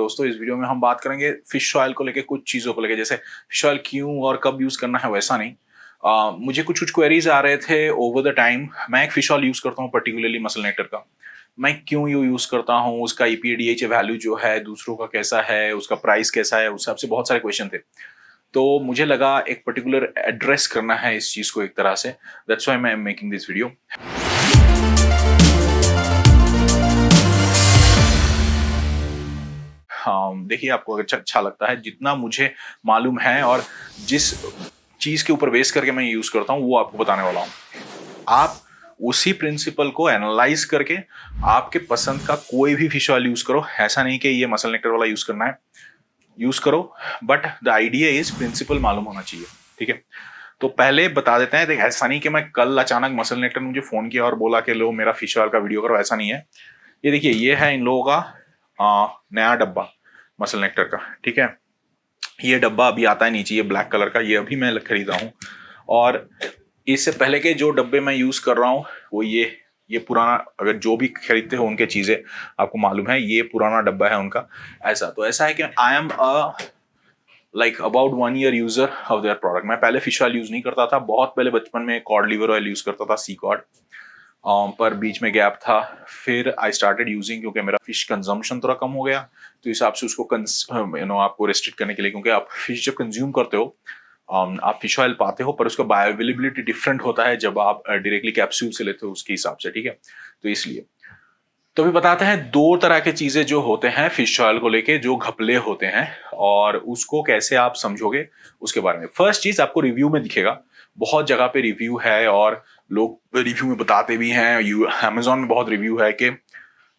दोस्तों, इस वीडियो में हम बात करेंगे फिश ऑयल को लेके, कुछ चीज़ों को लेके। जैसे फिश ऑयल क्यों और कब यूज़ करना है, वैसा नहीं। मुझे कुछ कुछ क्वेरीज आ रहे थे ओवर द टाइम। मैं एक फिश ऑयल यूज़ करता हूँ, पर्टिकुलरली मसल नेक्टर का। मैं क्यों ये यूज़ करता हूँ, उसका ईपीएडीएच वैल्यू जो है दूसरों का कैसा है, उसका प्राइस कैसा है, उस हिसाब से बहुत सारे क्वेश्चन थे। तो मुझे लगा एक पर्टिकुलर एड्रेस करना है इस चीज़ को एक तरह से। That's why I am making this video. हाँ, देखिए, आपको अगर अच्छा लगता है, जितना मुझे मालूम है और जिस चीज के ऊपर बेस करके मैं यूज करता हूँ वो आपको बताने वाला हूँ। आप उसी प्रिंसिपल को एनालाइज करके आपके पसंद का कोई भी फिश ऑयल यूज करो। ऐसा नहीं कि ये मसल नेक्टर वाला यूज करना है, यूज करो, but the idea is principle मालूम होना चाहिए। ठीक है, तो पहले बता देते हैं। देख, ऐसा नहीं कि मैं कल अचानक मसल नेक्टर ने मुझे फोन किया और बोला कि लो मेरा फिश ऑयल का वीडियो करो, ऐसा नहीं है। ये देखिए, ये है इन लोगों का नया डब्बा मसल नेक्टर का। ठीक है, ये डब्बा अभी आता है नीचे, ये ब्लैक कलर का, ये अभी मैं खरीदा हूँ। और इससे पहले के जो डब्बे मैं यूज कर रहा हूँ वो ये पुराना, अगर जो भी खरीदते हो उनके चीजें आपको मालूम है, ये पुराना डब्बा है उनका। ऐसा है कि I am like about 1 year user of their product. मैं पहले फिश ऑयल यूज नहीं करता था, बहुत पहले बचपन में कॉड लिवर ऑयल यूज करता था, सी कॉड। पर बीच में गैप था। फिर आई स्टार्टेड यूजिंग, क्योंकि मेरा फिश कंजम्पशन थोड़ा कम हो गया, तो हिसाब से उसको आपको रेस्ट्रिक्ट करने के लिए, क्योंकि आप फिश जब कंज्यूम करते हो आप फिश ऑयल पाते हो, पर उसका बायो अवेलेबिलिटी डिफरेंट होता है जब आप डायरेक्टली कैप्सूल से लेते हो, उसके हिसाब से। ठीक है, तो इसलिए तो अभी बताते हैं दो तरह के चीजें जो होते हैं फिश ऑयल को लेके, जो घपले होते हैं, और उसको कैसे आप समझोगे उसके बारे में। फर्स्ट चीज, आपको रिव्यू में दिखेगा, बहुत जगह पे रिव्यू है और लोग रिव्यू में बताते भी हैं। अमेजोन में बहुत रिव्यू है कि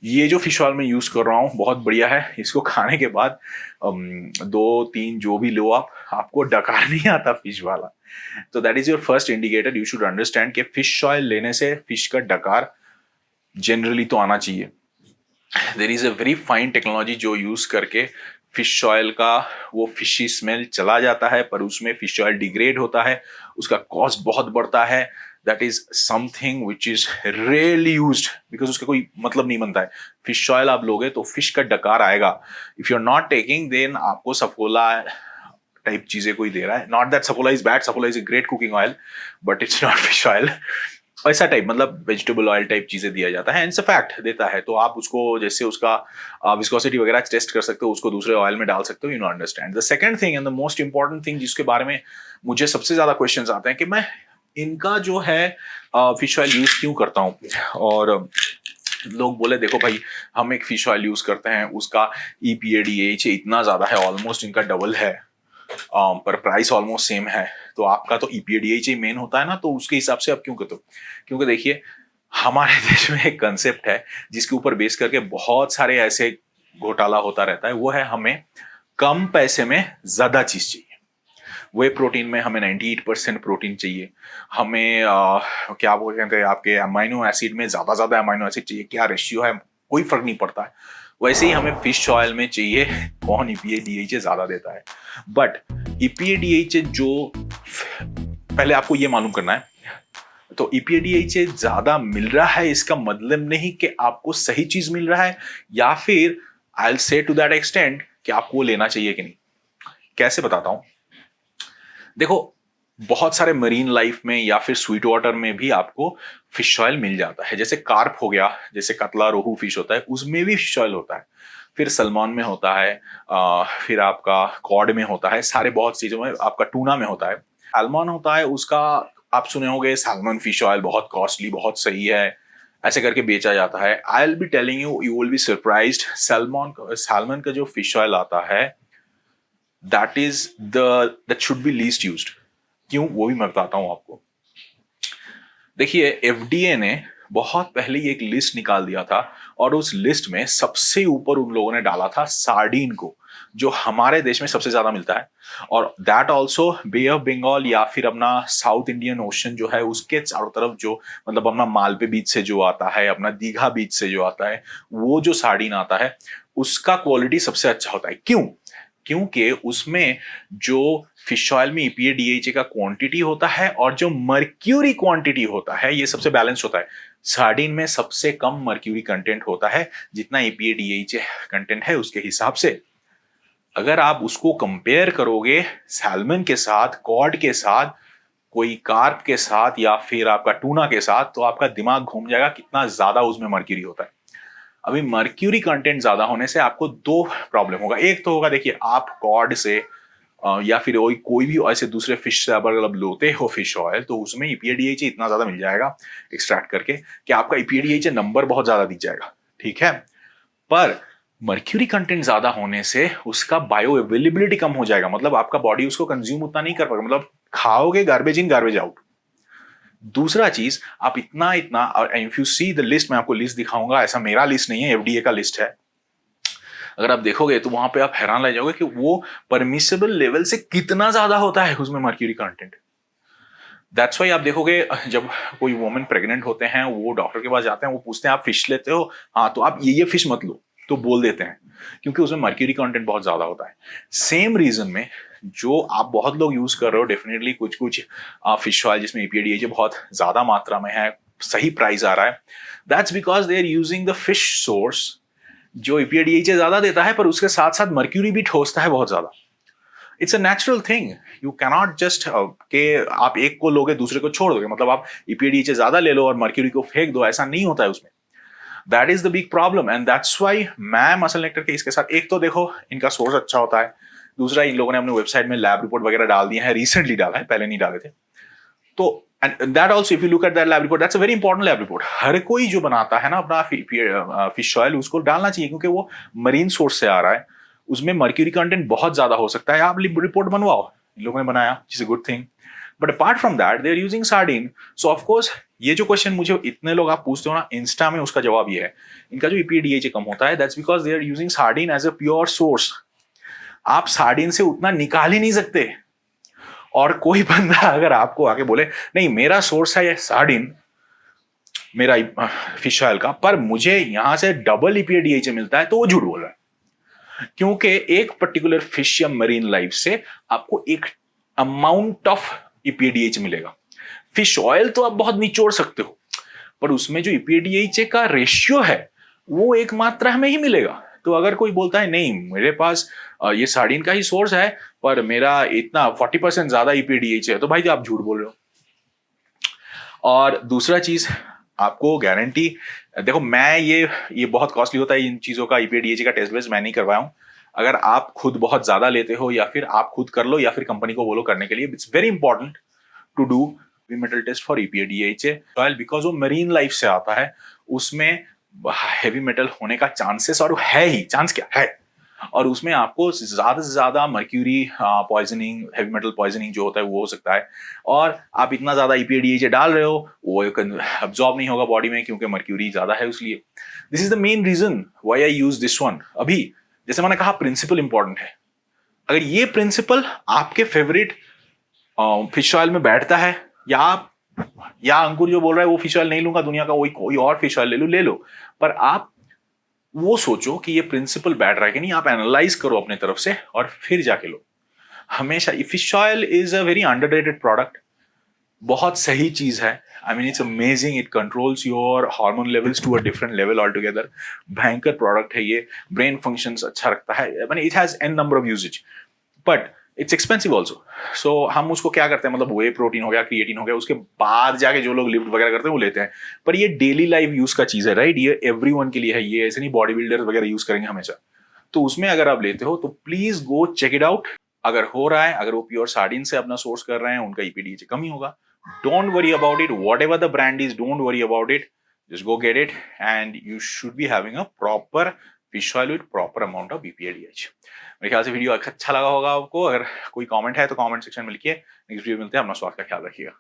ये जो फिश ऑयल मैं यूज कर रहा हूँ बहुत बढ़िया है, इसको खाने के बाद 2-3 जो भी लो आपको डकार नहीं आता फिश वाला। तो that is your first indicator. You should understand कि फिश ऑयल लेने से फिश का डकार जनरली तो आना चाहिए। There is a very fine technology जो यूज करके फिश ऑयल का वो फिशी स्मेल चला जाता है, पर उसमें फिश ऑयल डिग्रेड होता है, उसका कॉस्ट बहुत बढ़ता है। That is something which is rarely used, because उसका कोई मतलब नहीं बनता है। फिश ऑयल आप लोगे तो फिश का डकार आएगा। If you are not taking, then आपको सफोला टाइप चीजें कोई दे रहा है। Not that Saffola is bad, Saffola is a great cooking oil, but it's not fish oil. ऐसा टाइप, मतलब वेजिटेबल ऑयल टाइप चीजें दिया जाता है, इट्स अ फैक्ट देता है। तो आप उसको जैसे उसका विस्कोसिटी वगैरह टेस्ट कर सकते हो, उसको दूसरे ऑयल में डाल सकते हो, you know understand. The second thing and the most important thing जिसके बारे में मुझे सबसे ज्यादा क्वेश्चंस आते हैं कि मैं इनका जो है फिश ऑयल यूज क्यों करता हूँ। और लोग बोले, देखो भाई, हम एक फिश ऑयल यूज करते हैं, उसका ईपीएडीएच इतना ज्यादा है, ऑलमोस्ट इनका डबल है, पर प्राइस ऑलमोस्ट सेम है। तो आपका तो ईपीएडीएच ही मेन होता है ना, तो उसके हिसाब से आप क्यों करते हो? क्योंकि देखिए, हमारे देश में एक कंसेप्ट है जिसके ऊपर बेस करके बहुत सारे ऐसे घोटाला होता रहता है। वो है, हमें कम पैसे में ज्यादा चीज चाहिए। वे प्रोटीन में हमें 98% प्रोटीन चाहिए, हमें क्या बोलते हैं आपके अमाइनो एसिड में ज्यादा अमाइनो एसिड चाहिए, क्या रेशियो है कोई फर्क नहीं पड़ता है। वैसे ही हमें फिश ऑयल में चाहिए कौन ईपीएडीएच ज्यादा देता है। बट ईपीएडीएच जो, पहले आपको ये मालूम करना है, तो ईपीएडीएच ज्यादा मिल रहा है इसका मतलब नहीं कि आपको सही चीज मिल रहा है, या फिर I will say to that extent कि आपको लेना चाहिए कि नहीं। कैसे बताता हूं, देखो, बहुत सारे मरीन लाइफ में या फिर स्वीट वाटर में भी आपको फिश ऑयल मिल जाता है। जैसे कार्प हो गया, जैसे कतला रोहू फिश होता है, उसमें भी फिश ऑयल होता है। फिर सलमान में होता है, फिर आपका कॉड में होता है, सारे बहुत चीजों में, आपका टूना में होता है। सैल्मन होता है, उसका आप सुने होंगे, सैल्मन फिश ऑयल बहुत कॉस्टली, बहुत सही है, ऐसे करके बेचा जाता है। I will be telling you, you will be surprised. Salmon का जो फिश ऑयल आता है, that should be least used. क्यों, वो भी मैं बताता हूं आपको। देखिए, एफडीए ने बहुत पहले ही एक लिस्ट निकाल दिया था, और उस लिस्ट में सबसे ऊपर उन लोगों ने डाला था सार्डीन को, जो हमारे देश में सबसे ज्यादा मिलता है। और that also Bay of Bengal या फिर अपना साउथ इंडियन ओशन जो है, उसके चारों तरफ जो, मतलब अपना मालपे बीच से जो आता है, अपना दीघा बीच से जो आता है, वो जो सार्डीन आता है उसका क्वालिटी सबसे अच्छा होता है। क्यों? क्योंकि उसमें जो फिश ऑयल में ईपीएडीएच का क्वांटिटी होता है और जो मर्क्यूरी क्वांटिटी होता है, ये सबसे बैलेंस होता है। सार्डिन में सबसे कम मर्क्यूरी कंटेंट होता है, जितना ईपीएडीएच कंटेंट है उसके हिसाब से। अगर आप उसको कंपेयर करोगे सैल्मन के साथ, कॉड के साथ, कोई कार्प के साथ या फिर आपका टूना के साथ, तो आपका दिमाग घूम जाएगा कितना ज्यादा उसमें मर्क्यूरी होता है। अभी मर्क्यूरी कंटेंट ज्यादा होने से आपको दो प्रॉब्लम होगा। एक तो होगा, देखिए आप कॉड से या फिर कोई भी ऐसे दूसरे फिश से अगर आप लोते हो फिश ऑयल, तो उसमें ईपीएडीएच इतना ज्यादा मिल जाएगा एक्सट्रैक्ट करके कि आपका ईपीएडीएच नंबर बहुत ज्यादा दिख जाएगा, ठीक है। पर मर्क्यूरी कंटेंट ज्यादा होने से उसका बायो अवेलेबिलिटी कम हो जाएगा, मतलब आपका बॉडी उसको कंज्यूम उतना नहीं कर पाएगा, मतलब खाओगे गार्बेज इन गार्बेज आउट। दूसरा चीज, आप इतना इतना, और if you see the list, मैं आपको लिस्ट दिखाऊंगा, ऐसा मेरा लिस्ट नहीं है, एफडीए का लिस्ट है। अगर आप देखोगे तो वहां पे आप हैरान रह जाओगे कि वो परमिसेबल लेवल से कितना ज्यादा होता है उसमें मर्क्यूरी कंटेंट। दैट्स वाई आप देखोगे जब कोई वुमेन प्रेग्नेंट होते हैं, वो डॉक्टर के पास जाते हैं, वो पूछते हैं आप फिश लेते हो, हाँ तो आप ये फिश मत लो, तो बोल देते हैं क्योंकि उसमें मर्क्यूरी कंटेंट बहुत ज्यादा होता है। सेम रीजन में जो आप बहुत लोग यूज कर रहे हो, डेफिनेटली कुछ कुछ फिश ऑयल जिसमें ईपीएडीएच बहुत ज्यादा मात्रा में है, सही प्राइस आ रहा है, that's because they are using the fish source जो ईपीएडीएच ज्यादा देता है, पर उसके साथ साथ मर्क्यूरी भी ठोसता है बहुत ज्यादा। It's a natural thing, you cannot just के आप एक को लोगे दूसरे को छोड़ दोगे, मतलब आप ईपीएडीएच ज्यादा ले लो और मर्क्यूरी को फेंक दो, ऐसा नहीं होता है उसमें। That is the big problem and that's why मैं मसल नेक्टर के इसके साथ, एक तो देखो इनका सोर्स अच्छा होता है, दूसरा इन लोगों ने अपने वेबसाइट में लैब रिपोर्ट वगैरह डाल दिए हैं, रिसेंटली डाला है, पहले नहीं डाले थे। तो and that also if you look at that lab report, that's a very important lab report. हर कोई जो बनाता है ना अपना फिश ऑयल, उसको डालना चाहिए क्योंकि वो मरीन सोर्स से आ रहा है, उसमें मर्क्यूरी कंटेंट बहुत ज्यादा हो सकता है। आप रिपोर्ट बनवाओ, इन लोगों ने बनाया, is a good thing. But apart from that they are using sardine. So of course ये जो क्वेश्चन मुझे इतने लोग आप पूछते हो ना इंस्टा में, उसका जवाब ये है, इनका जो ईपीडीएच कम होता है, that's because they are using sardine as a pure source. आप सार्डिन से उतना निकाल ही नहीं सकते। और कोई बंदा अगर आपको आके बोले नहीं मेरा सोर्स है ये सार्डिन, मेरा फिश ऑयल का, पर मुझे यहां से डबल ईपीडीएच मिलता है, तो वो झूठ बोल रहा है। क्योंकि एक पर्टिकुलर फिश या मरीन लाइफ से आपको एक अमाउंट ऑफ ईपीडीएच मिलेगा। फिश ऑयल तो आप बहुत निचोड़ सकते हो, पर उसमें जो ईपीडीएच का रेशियो है वो एक मात्रा में ही मिलेगा। तो अगर कोई बोलता है नहीं मेरे पास ये सार्डिन का ही सोर्स है पर मेरा इतना 40% ज्यादा ईपीडीएच है, तो भाई आप झूठ बोल रहे हो। और दूसरा चीज, आपको गारंटी, देखो मैं ये बहुत कॉस्टली होता है इन चीजों का, ईपीडीएच का टेस्ट बेस्ट मैं नहीं करवाया हूं। अगर आप खुद बहुत ज्यादा लेते हो या फिर आप खुद कर लो या फिर कंपनी को बोलो करने के लिए, it's very important to do metal test for EPDH oil, because वो मरीन लाइफ से आता है, उसमें हेवी मेटल होने का चांसेस, और है ही चांस क्या है, और उसमें आपको ज्यादा से ज्यादा mercury poisoning, heavy metal poisoning जो होता है वो हो सकता है। और आप इतना ज्यादा ईपीडीएच डाल रहे हो, वो अब्सॉर्ब नहीं होगा बॉडी में क्योंकि मर्क्यूरी ज्यादा है, उसलिए this is the main reason why I use this one. अभी जैसे मैंने कहा प्रिंसिपल इंपॉर्टेंट है, अगर ये प्रिंसिपल आपके फेवरेट फिश ऑयल में बैठता है, या अंकुर जो बोल रहा है वो फिश ऑयल नहीं लूंगा दुनिया का, वही कोई और फिश ऑयल ले लो, पर आप वो सोचो कि ये प्रिंसिपल बैठ रहा है कि नहीं, आप एनालाइज करो अपने तरफ से और फिर जाके लो। हमेशा fish oil is a very underrated product, बहुत सही चीज है। I mean it's amazing, it controls your hormone levels to a different level altogether. भयंकर प्रोडक्ट है ये, ब्रेन फंक्शंस अच्छा रखता है, I it has an number of uses, but it's expensive also. So हम उसको क्या करते हैं, मतलब वे प्रोटीन हो गया, क्रिएटिन हो गया, उसके बाद जाके जो लोग लिफ्ट वगैरह करते हैं वो लेते हैं, पर ये डेली लाइफ यूज का चीज है, राइट, ये एवरीवन के लिए है, ये ऐसे नहीं बॉडी बिल्डर वगैरह यूज करेंगे हमेशा। तो उसमें अगर आप लेते हो तो please go check it out. अगर हो रहा है, अगर वो प्योर सार्डिन से अपना सोर्स कर रहे हैं, उनका ईपीडीएच कम ही होगा। Don't worry about it, what ever the brand is, don't worry about it, just go get it and you should be having a proper fish oil with proper amount of BPA-DH। मेरे ख्याल से video अच्छा लगा होगा आपको। अगर कोई comment है तो कमेंट सेक्शन में लिखिए। नेक्स्ट वीडियो मिलते हैं, अपना स्वास्थ्य का ख्याल रखिएगा।